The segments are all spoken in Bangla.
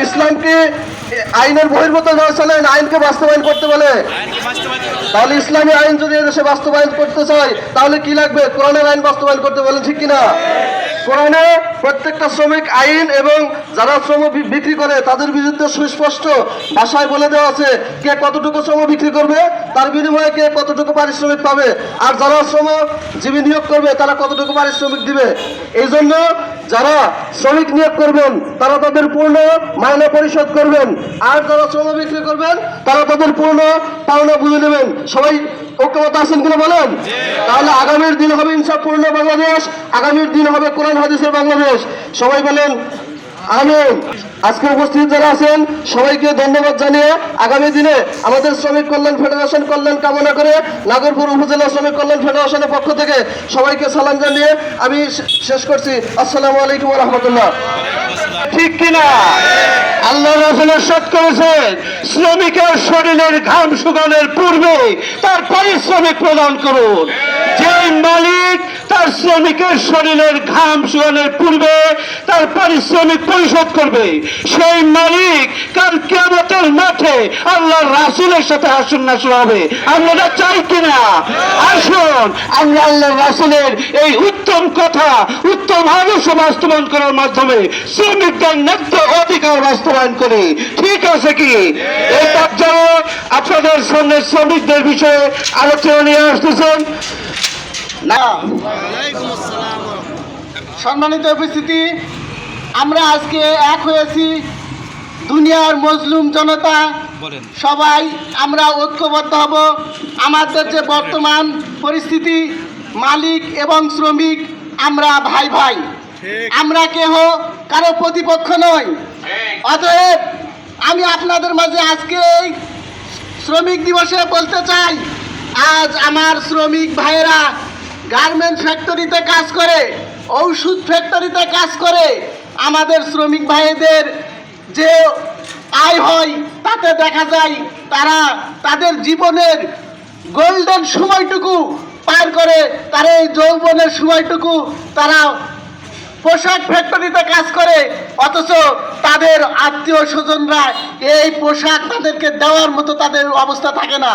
ইসলামকে আইনের বহির্ভূত চলে, আইনকে বাস্তবায়ন করতে বলে। তাহলে ইসলামী আইন যদি এদেশে বাস্তবায়ন করতে চাই তাহলে কি লাগবে? কোরআনের আইন বাস্তবায়ন করতে বলেন, ঠিক কিনা? কোরআনে প্রত্যেকটা শ্রমিক আইন এবং যারা শ্রম বিক্রি করে তাদের বিরুদ্ধে সুস্পষ্ট ভাষায় বলে দেওয়া আছে কে কতটুকু শ্রম বিক্রি করবে, তার বিনিময়ে কে কতটুকু পারিশ্রমিক পাবে, আর যারা শ্রমজীবী নিয়োগ করবে তারা কতটুকু পারিশ্রমিক দিবে। এই জন্য যারা শ্রমিক নিয়োগ করবেন তারা তাদের পূর্ণ মাইনে পরিশোধ করবেন, আর যারা শ্রম বিক্রি করবেন তারা তাদের পূর্ণ পাওনা বুঝে নেবেন। সবাই ঐক্যমত আছেন কিনা বলেন? তাহলে আগামীর দিন হবে ইনসাফপূর্ণ বাংলাদেশ, আগামীর দিন হবে কোরআন হাদিসের বাংলাদেশ। সবাই বলেন আমিন। আজকে উপস্থিত যারা আছেন সবাইকে ধন্যবাদ জানিয়ে আগামী দিনে আমাদের শ্রমিক কল্যাণ ফেডারেশন কল্যাণ কামনা করে নাগরপুর উপজেলা শ্রমিক কল্যাণ ফেডারেশনের পক্ষ থেকে সবাইকে সালাম জানিয়ে আমি শেষ করছি। আসসালামু আলাইকুম রহমতুল্লাহ। ঠিক কিনা? আল্লাহ রাসূল ইরশাদ করেছেন, শ্রমিকের শরীরের ঘাম শুকানোর পূর্বে তার পারিশ্রমিক প্রদান করুন। যে মালিক তার শ্রমিকের শরীরের ঘাম শুকানোর পূর্বে তার পারিশ্রমিক পরিশোধ করবে, সেই মালিক কাল কিয়ামতের মাঠে আল্লাহ রাসূলের সাথে হাসর নাসর হবে। আমরা চাই কিনা? আসুন আমরা আল্লাহ রাসূলের এই উত্তম কথা, উত্তম আদর্শ বাস্তবায়ন করার মাধ্যমে শ্রমিকদের ন্যায্য অধিকার বাস্তবায়ন করি। ঠিক আছে কি? এই পর্যায়ে আপনাদের সামনে শ্রমিকদের বিষয়ে আলোচনা নিয়ে আসতেছেন না। সম্মানিত উপস্থিতি, আমরা আজকে এক হয়েছি দুনিয়ার মজলুম জনতা, সবাই আমরা ঐক্যবদ্ধ হব। আমাদের যে বর্তমান পরিস্থিতি, মালিক এবং শ্রমিক আমরা ভাই ভাই, আমরা কেহ কারো প্রতিপক্ষ নই। অতএব আমি আপনাদের মাঝে আজকে এই শ্রমিক দিবসে বলতে চাই, আজ আমার শ্রমিক ভাইয়েরা গার্মেন্টস ফ্যাক্টরিতে কাজ করে, ঔষধ ফ্যাক্টরিতে কাজ করে, আমাদের শ্রমিক ভাইদের যে আয় হয় তাতে দেখা যায় তারা তাদের জীবনের গোল্ডেন সময়টুকু পার করে, তারা এই যৌবনের সময়টুকু তারা পোশাক ফ্যাক্টরিতে কাজ করে, অথচ তাদের আত্মীয় স্বজনরা এই পোশাক তাদেরকে দেওয়ার মতো তাদের অবস্থা থাকে না।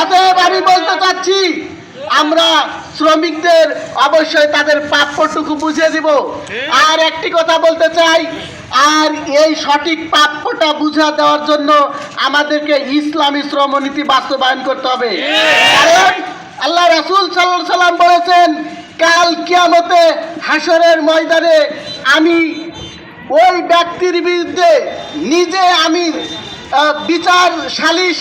অতএব আমি বলতে চাচ্ছি, আমরা শ্রমিকদের অবশ্যই তাদের প্রাপ্যটুকু বুঝিয়ে দিব। আর একটি কথা বলতে চাই, আর এই সঠিক প্রাপ্যটা বুঝা দেওয়ার জন্য আমাদেরকে ইসলামী শ্রমনীতি বাস্তবায়ন করতে হবে। কারণ আল্লাহ রাসূল সাল্লাল্লাহু আলাইহি সাল্লাম বলেছেন, কাল কিয়ামতে হাসরের ময়দানে আমি ওই ব্যক্তির বিরুদ্ধে নিজে আমি বিচার সালিশ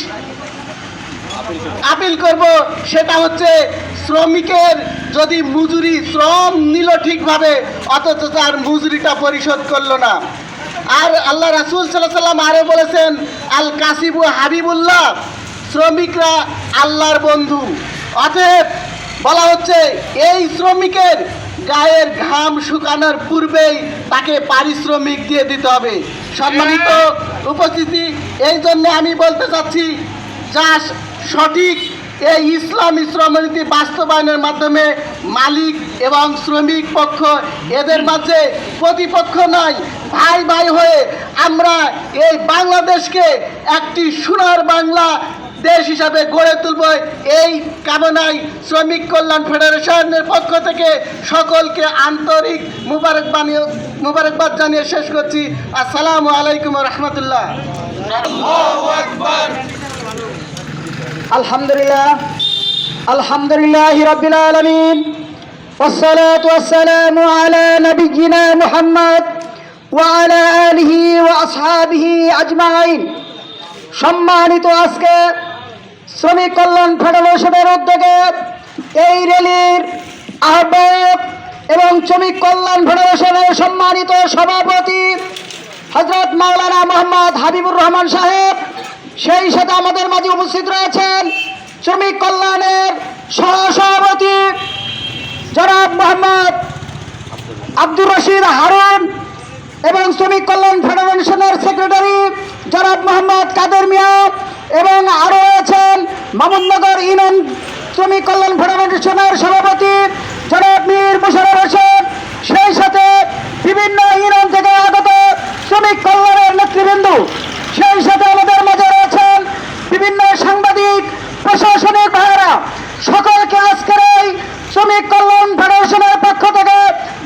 আপিল করব, সেটা হচ্ছে শ্রমিকের যদি মজুরি শ্রম নিল ঠিকভাবে অথচ তার মজুরিটা পরিশোধ করলো না। আর আল্লাহ রাসূল সাল্লাল্লাহু আলাইহি সাল্লাম আরও বলেছেন, আল কাসিবু হাবিবুল্লাহ, শ্রমিকরা আল্লাহর বন্ধু। অতএব বলা হচ্ছে এই শ্রমিকের গায়ের ঘাম শুকানোর পূর্বেই তাকে পারিশ্রমিক দিয়ে দিতে হবে। সম্মানিত উপস্থিতি, এই জন্য আমি বলতে চাচ্ছি, যা সঠিক এই ইসলামী শ্রমনীতি বাস্তবায়নের মাধ্যমে মালিক এবং শ্রমিক পক্ষ এদের মাঝে প্রতিপক্ষ নয়, ভাই ভাই হয়ে আমরা এই বাংলাদেশকে একটি সোনার বাংলা দেশ হিসাবে গড়ে তুলব। এই কামনায় শ্রমিক কল্যাণ ফেডারেশনের পক্ষ থেকে সকলকে আন্তরিক মুবারকবাদ জানিয়ে শেষ করছি। আসসালামু আলাইকুম রহমতুল্লাহ। আলহামদুলিল্লাহ, আলহামদুলিল্লাহি রাব্বিল আলামিন, ওয়াসসালাতু ওয়াসসালামু আলা নাবিয়্যিনা মুহাম্মদ ওয়া আলা আলিহি ওয়া আসহাবিহি আজমাইন। সম্মানিত, আজকে শ্রমিক কল্যাণ ফেডারেশনের উদ্যোগে এই র্যালির আহ্বায়ক এবং শ্রমিক কল্যাণ ফেডারেশনের সম্মানিত সভাপতি হযরত মাওলানা মোহাম্মদ হাবিবুর রহমান সাহেব, সেই সাথে আমাদের মাঝে উপস্থিত রয়েছেন শ্রমিক কল্যাণের সহসভাপতি জনাব মোহাম্মদ আব্দুর রশিদ হারুন এবং শ্রমিক কল্যাণ ফেডারেশনের সেক্রেটারি জনাব মোহাম্মদ কাদের মিয়া, এবং আরও রয়েছেন মামুননগর ইউনিয়ন শ্রমিক কল্যাণ ফেডারেশনের সভাপতি জনাব মীর মোশাররফ হোসেন, সেই সাথে বিভিন্ন ইউনিয়ন থেকে আগত শ্রমিক কল্যাণের নেতৃবৃন্দ, সেই সাথে আমাদের মাঝে রয়েছেন বিভিন্ন সাংবাদিক, প্রশাসনিক ভাইয়েরা, সকলকে আজকের এই শ্রমিক কল্যাণ ফেডারেশনের পক্ষ থেকে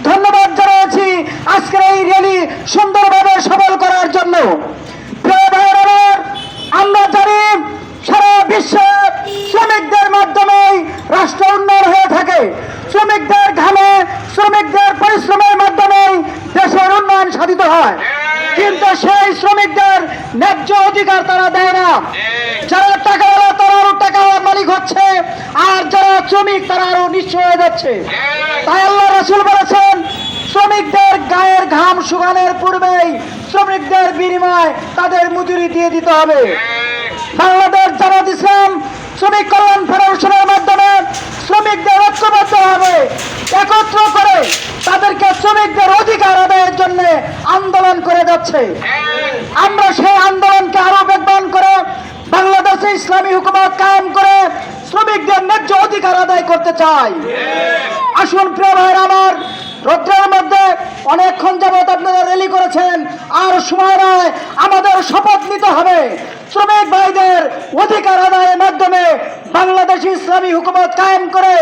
ধন্যবাদ জানাচ্ছি আজকের এই র্যালি সুন্দরভাবে সফল করার জন্য। প্রিয় ভাইয়েরা আমার, আমরা জানি সারা বিশ্বে শ্রমিকদের মাধ্যমেই রাষ্ট্র উন্নয়ন হয়ে থাকে। শ্রমিকদের ঘামে, শ্রমিকদের পরিশ্রমের মাধ্যমেই দেশের উন্নয়ন সাধিত হয়, কিন্তু সেই শ্রমিকদের ন্যায্য অধিকার তারা দেয় না। যারা টাকাওয়ালা তারা আরো টাকা মালিক হচ্ছে, আর যারা শ্রমিক তারা আরো নিঃস্ব হয়ে যাচ্ছে। তাই আল্লাহ রাসূল বলেছেন, শ্রমিকদের গায়ের ঘাম শুকানোর পূর্বেই শ্রমিকদের বিনিময় তাদের মজুরি দিয়ে দিতে হবে। বাংলাদেশ জামাত ইসলাম শ্রমিক কল্যাণ ফেডারেশনের মাধ্যমে শ্রমিকদের ঐক্যবদ্ধভাবে একত্র করে তাদেরকে শ্রমিকদের অধিকার আদায়ের জন্য আন্দোলন করে যাচ্ছে। আমরা সেই আন্দোলনকে আরো বেগবান করে বাংলাদেশে ইসলামী হুকুমত কায়েম করে শ্রমিকদের ন্যায্য অধিকার আদায় করতে চাই। আসুন প্রিয় ভাইয়েরা আমার, রৌদ্রের মধ্যে অনেকক্ষণ যাবৎ আপনারা র্যালি করেছেন, আর সময় নয়, আমাদের শপথ নিতে হবে শ্রমিক ভাইদের অধিকার আদায়ের মাধ্যমে বাংলাদেশে ইসলামী হুকুমত কায়েম করে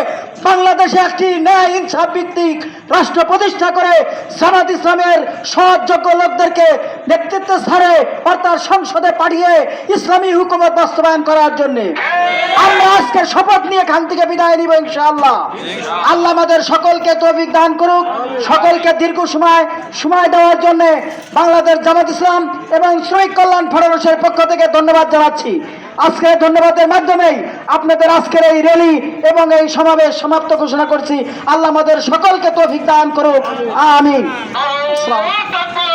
বাংলাদেশে একটি ন্যায় ইনসাফ ভিত্তিক রাষ্ট্র প্রতিষ্ঠা করে জামাত ইসলামের সৎযোগ্য লোকদেরকে নেতৃত্ব স্থানে অর্থাৎ সংসদে পাঠিয়ে ইসলামী হুকুমত বাস্তবায়ন করার জন্য আমরা আজকে শপথ নিয়ে এখান থেকে বিদায় নিব ইনশাআল্লাহ। আল্লাহ আমাদের সকলকে তৌফিক দান করুক, সকলকে দীর্ঘ সময় দেওয়ার জন্য বাংলাদেশ জামাত ইসলাম এবং শ্রমিক কল্যাণ ফেডারেশনের পক্ষ থেকে ধন্যবাদ জানাচ্ছি। আজকের ধন্যবাদের মাধ্যমেই আপনাদের আজকের এই র্যালি এবং এই সমাবেশ সমাপ্ত ঘোষণা করছি। আল্লাহ আমাদের সকলকে তৌফিক দান করুক, আমিন। আসসালামু আলাইকুম।